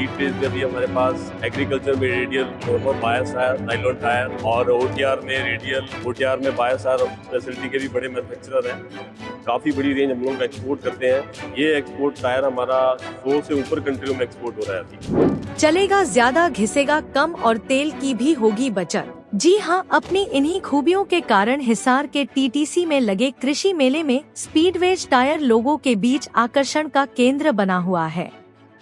Speed base में भी हमारे पास एग्रीकल्चर में रेडियल, नॉर्मल बायस टायर, नाइलॉन टायर और ओटीआर में रेडियल, ओटीआर में बायस टायर फैसिलिटी के भी बड़े मैन्युफैक्चरर हैं। काफ़ी बड़ी रेंज हम लोग एक्सपोर्ट करते हैं। ये एक्सपोर्ट टायर हमारा 100 से ऊपर कंट्रियों में एक्सपोर्ट हो रहा है अभी। चलेगा ज्यादा घिसेगा कम और तेल की भी होगी बचत। जी हाँ, अपनी इन्हीं खूबियों के कारण हिसार के टीटीसी में लगे कृषि मेले में स्पीडवेज टायर लोगों के बीच आकर्षण का केंद्र बना हुआ है।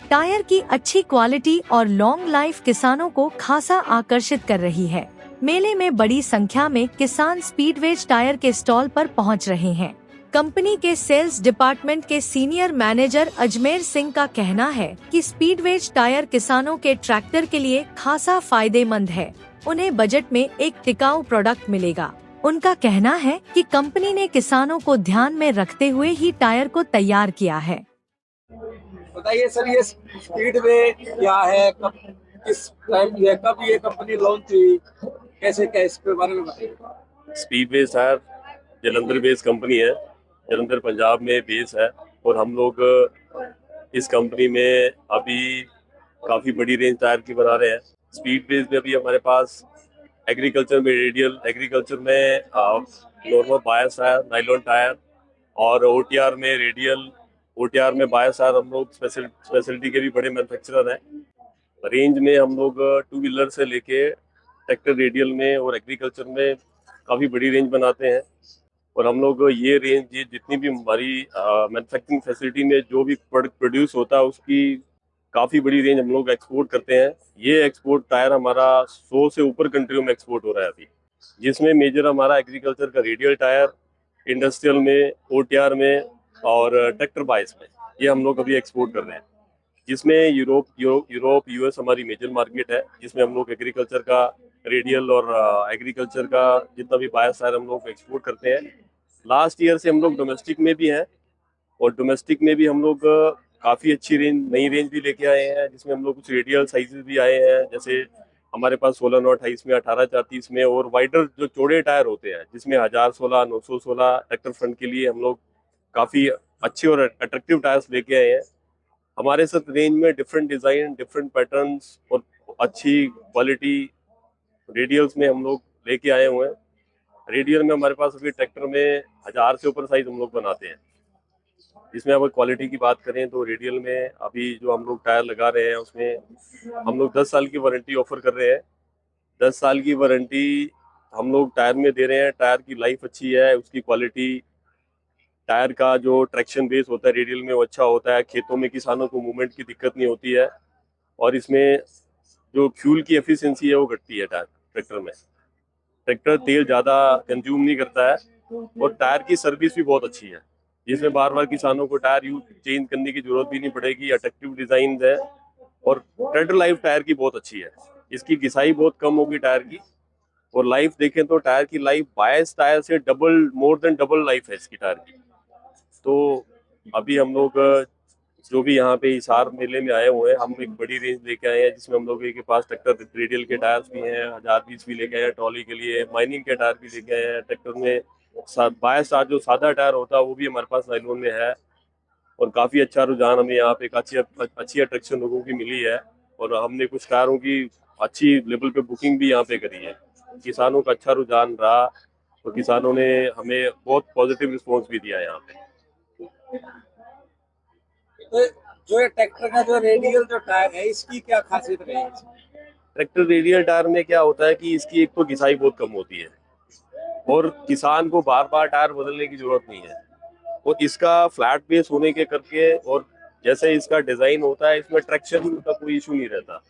टायर की अच्छी क्वालिटी और लॉन्ग लाइफ किसानों को खासा आकर्षित कर रही है। मेले में बड़ी संख्या में किसान स्पीडवेज टायर के स्टॉल पर पहुंच रहे हैं। कंपनी के सेल्स डिपार्टमेंट के सीनियर मैनेजर अजमेर सिंह का कहना है कि स्पीडवेज टायर किसानों के ट्रैक्टर के लिए खासा फायदेमंद है। उन्हें बजट में एक टिकाऊ प्रोडक्ट मिलेगा। उनका कहना है कि कंपनी ने किसानों को ध्यान में रखते हुए ही टायर को तैयार किया है। बताइए सर, ये स्पीडवे क्या है, किस टाइम ये, कब ये कंपनी लॉन्च हुई, कैसे क्या, इसके बारे में बताइए। Speedway tyre Jalandhar base company है, जलंधर पंजाब में बेस है और हम लोग इस कंपनी में अभी काफ़ी बड़ी रेंज टायर की बना रहे हैं। स्पीड बेस में अभी हमारे पास एग्रीकल्चर में रेडियल, एग्रीकल्चर में नॉर्मल बायस टायर, नाइलॉन टायर और ओटीआर में रेडियल, ओटीआर में बायस टायर हम लोग स्पेशलिटी के भी बड़े मैन्युफैक्चरर हैं। रेंज में हम लोग टू व्हीलर से लेके ट्रैक्टर रेडियल में और एग्रीकल्चर में काफ़ी बड़ी रेंज बनाते हैं। और हम लोग ये रेंज, ये जितनी भी हमारी मैन्युफैक्चरिंग फैसिलिटी में जो भी प्रोडक्ट प्रोड्यूस होता है उसकी काफ़ी बड़ी रेंज हम लोग एक्सपोर्ट करते हैं। ये एक्सपोर्ट टायर हमारा 100 से ऊपर कंट्रियों में एक्सपोर्ट हो रहा है अभी, जिसमें मेजर हमारा एग्रीकल्चर का रेडियल टायर, इंडस्ट्रियल में, ओटीआर में और ट्रैक्टर बायस में ये हम लोग अभी एक्सपोर्ट कर रहे हैं। जिसमें यूरोप यूएस हमारी मेजर मार्केट है, जिसमें हम लोग एग्रीकल्चर का रेडियल और एग्रीकल्चर का जितना भी बायस टायर हम लोग एक्सपोर्ट करते हैं। लास्ट ईयर से हम लोग डोमेस्टिक में भी हैं और डोमेस्टिक में भी हम लोग काफ़ी अच्छी रेंज, नई रेंज भी लेके आए हैं, जिसमें हम लोग कुछ रेडियल साइजेस भी आए हैं। जैसे हमारे पास 16/9/28 में, 18/430 में और वाइडर जो चौड़े टायर होते हैं जिसमें 1016, 916 ट्रैक्टर फ्रंट के लिए हम लोग काफ़ी अच्छे और अट्रैक्टिव टायर्स लेके आए हैं। हमारे साथ रेंज में डिफरेंट डिज़ाइन, डिफरेंट पैटर्न्स और अच्छी क्वालिटी रेडियल्स में हम लोग लेके आए हुए हैं। रेडियल में हमारे पास अभी ट्रैक्टर में 1000 से ऊपर साइज हम लोग बनाते हैं। इसमें अगर क्वालिटी की बात करें तो रेडियल में अभी जो हम लोग टायर लगा रहे हैं उसमें हम लोग 10 साल की वारंटी ऑफर कर रहे हैं। 10 साल की वारंटी हम लोग टायर में दे रहे हैं। टायर की लाइफ अच्छी है, उसकी क्वालिटी, टायर का जो ट्रैक्शन बेस होता है रेडियल में वो अच्छा होता है। खेतों में किसानों को मूवमेंट की दिक्कत नहीं होती है और इसमें जो फ्यूल की एफिशिएंसी है वो घटती है टायर ट्रैक्टर में। ट्रैक्टर तेल ज़्यादा कंज्यूम नहीं करता है और टायर की सर्विस भी बहुत अच्छी है, जिसमें बार बार किसानों को टायर चेंज करने की जरूरत भी नहीं पड़ेगी। अट्रैक्टिव डिजाइन है और ट्रेड लाइफ टायर की बहुत अच्छी है। इसकी घिसाई बहुत कम होगी टायर की और लाइफ देखें तो टायर की लाइफ बायस टायर से double, more than double life है इसकी टायर की। तो अभी हम लोग जो भी यहाँ पे हिसार मेले में आए हुए हैं, हम एक बड़ी रेंज लेके आए हैं जिसमें हम लोग के पास ट्रैक्टर रेडियल के टायर्स भी हैं, 1020 भी लेके आए हैं, ट्रॉली के लिए माइनिंग के टायर भी लेके आए हैं। ट्रैक्टर में बायस टायर जो सादा टायर होता है वो भी हमारे पास नाइलॉन में है और काफ़ी अच्छा रुझान हमें यहाँ पे एक अच्छी अट्रैक्शन लोगों की मिली है। और हमने कुछ टायरों की अच्छी लेवल पे बुकिंग भी यहाँ पे करी है। किसानों का अच्छा रुझान रहा तो किसानों ने हमें बहुत पॉजिटिव रिस्पॉन्स भी दिया यहाँ पे। तो जो ये ट्रैक्टर का जो रेडियल जो टायर है, इसकी क्या खासियत रहेगी? ट्रैक्टर रेडियल टायर में क्या होता है कि इसकी एक तो घिसाई बहुत कम होती है और किसान को बार बार टायर बदलने की जरूरत नहीं है। और इसका फ्लैट बेस होने के करके और जैसे इसका डिजाइन होता है, इसमें ट्रैक्शन का कोई इशू नहीं रहता।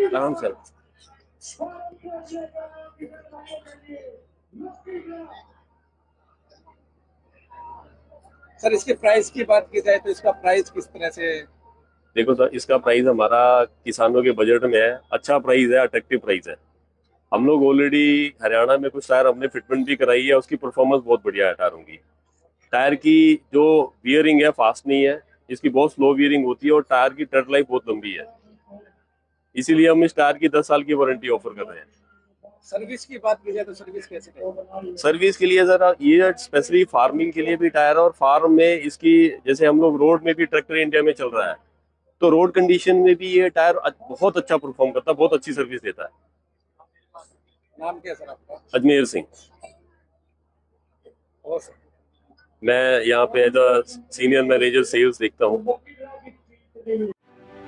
आराम से सर, इसके प्राइस की बात की जाए तो इसका प्राइस किस तरह से? देखो सर, इसका प्राइस हमारा किसानों के बजट में है, अच्छा प्राइस है, अट्रैक्टिव प्राइस है। हम लोग ऑलरेडी हरियाणा में कुछ टायर हमने फिटमेंट भी कराई है, उसकी परफॉर्मेंस बहुत बढ़िया है टायरों की। टायर की जो वियरिंग है फास्ट नहीं है, इसकी बहुत स्लो वियरिंग होती है और टायर की ट्रेड लाइफ बहुत लंबी है। इसीलिए हम इस टायर की 10 साल की वारंटी ऑफर कर रहे हैं। सर्विस की बात की जाए तो सर्विस कैसे करें? सर्विस के लिए सर ये स्पेशली फार्मिंग के लिए भी टायर है, और फार्म में इसकी जैसे हम लोग रोड में भी ट्रैक्टर इंडिया में चल रहा है, तो रोड कंडीशन में भी ये टायर बहुत अच्छा परफॉर्म करता है, बहुत अच्छी सर्विस देता है। नाम क्या सर आपका? अजमेर सिंह। और सर मैं यहाँ पे as a senior manager sales देखता हूँ।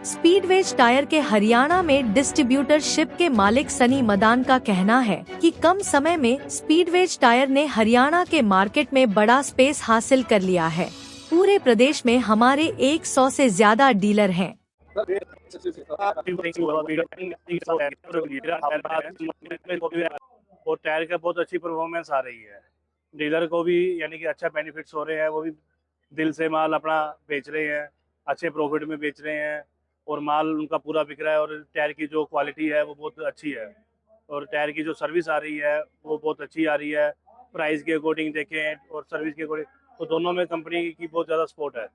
स्पीडवेज टायर के हरियाणा में डिस्ट्रीब्यूटरशिप के मालिक सनी मदान का कहना है कि कम समय में स्पीडवेज टायर ने हरियाणा के मार्केट में बड़ा स्पेस हासिल कर लिया है। पूरे प्रदेश में हमारे 100 से ज्यादा डीलर हैं। और टायर का बहुत अच्छी परफॉर्मेंस आ रही है, डीलर को भी यानी कि अच्छा बेनिफिट्स हो रहे हैं, वो भी दिल से माल अपना बेच रहे हैं, अच्छे प्रॉफिट में बेच रहे हैं और माल उनका पूरा बिक रहा है। और टायर की जो क्वालिटी है वो बहुत अच्छी है और टायर की जो सर्विस आ रही है वो बहुत अच्छी आ रही है। प्राइस के अकॉर्डिंग देखें और सर्विस के अकॉर्डिंग तो दोनों में कंपनी की बहुत ज़्यादा सपोर्ट है।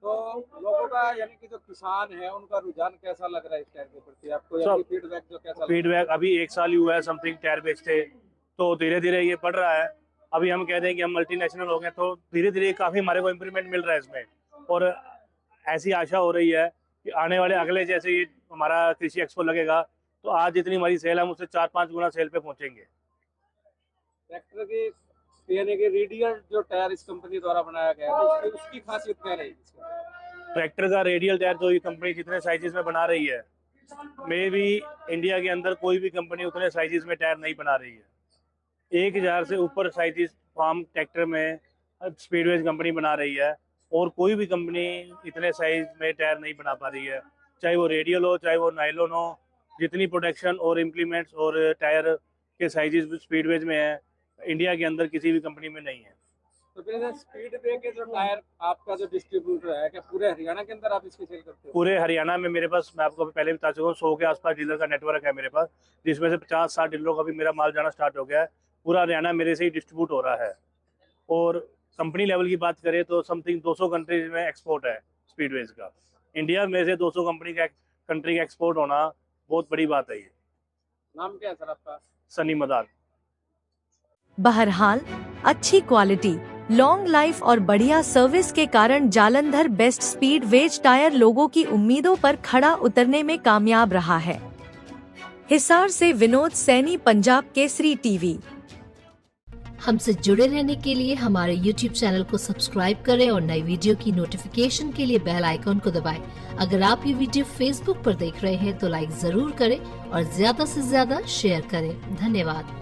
तो लोगों का यानी कि जो किसान है उनका रुझान कैसा लग रहा है इस टायर के प्रति आपको, यानी फीडबैक जो कैसा लग रहा है? फीडबैक अभी 1 साल ही हुआ है समथिंग टायर बेचते, तो धीरे धीरे ये बढ़ रहा है। अभी हम कहते हैं कि हम मल्टीनेशनल हो गए, तो धीरे धीरे काफ़ी हमारे को इम्प्रूवमेंट मिल रहा है इसमें। और ऐसी आशा हो रही है कि आने वाले अगले जैसे ये हमारा कृषि एक्सपो लगेगा तो आज जितनी हमारी सेल है उससे 4-5 गुना सेल पे पहुंचेंगे। ट्रैक्टर की यानी कि रेडियल जो टायर इस कंपनी द्वारा बनाया गया है तो उसकी खासियत क्या रहेगी? ट्रैक्टर का रेडियल टायर जो ये कंपनी जितने साइजेस में बना रही है, मे भी इंडिया के अंदर कोई भी कंपनी उतने साइजेस में टायर नहीं बना रही है। 1000 से ऊपर साइजेस फार्म ट्रैक्टर में स्पीडवेज कंपनी बना रही है और कोई भी कंपनी इतने साइज में टायर नहीं बना पा रही है, चाहे वो रेडियल हो चाहे वो नाइलॉन हो। जितनी प्रोटेक्शन और इम्प्लीमेंट्स और टायर के साइजेस स्पीडवेज में है, इंडिया के अंदर किसी भी कंपनी में नहीं है। तो फिर स्पीडवे के जो टायर आपका जो डिस्ट्रीब्यूटर है, क्या पूरे हरियाणा के अंदर आप इसकी सेल करते हो? पूरे हरियाणा में मेरे पास, मैं आपको पहले बता चुका हूँ, 100 के आसपास डीलर का नेटवर्क है मेरे पास, जिसमें से 50-60 डीलरों का भी मेरा माल जाना स्टार्ट हो गया है। पूरा हरियाणा मेरे से ही डिस्ट्रीब्यूट हो रहा है। और कंपनी लेवल की बात करें तो समथिंग 200 कंट्रीज में एक्सपोर्ट है स्पीडवेज का। इंडिया में से 200 कंट्री का एक्सपोर्ट होना बहुत बड़ी बात है। ये नाम क्या है सर आपका? सनी मदान। बहरहाल अच्छी क्वालिटी, लॉन्ग लाइफ और बढ़िया सर्विस के कारण Jalandhar best speedways tyre लोगों की उम्मीदों पर खड़ा उतरने में कामयाब रहा है। हिसार से विनोद सैनी, पंजाब केसरी टीवी। हमसे जुड़े रहने के लिए हमारे YouTube चैनल को सब्सक्राइब करें और नई वीडियो की नोटिफिकेशन के लिए बेल आइकॉन को दबाएं। अगर आप ये वीडियो Facebook पर देख रहे हैं तो लाइक जरूर करें और ज्यादा से ज्यादा शेयर करें। धन्यवाद।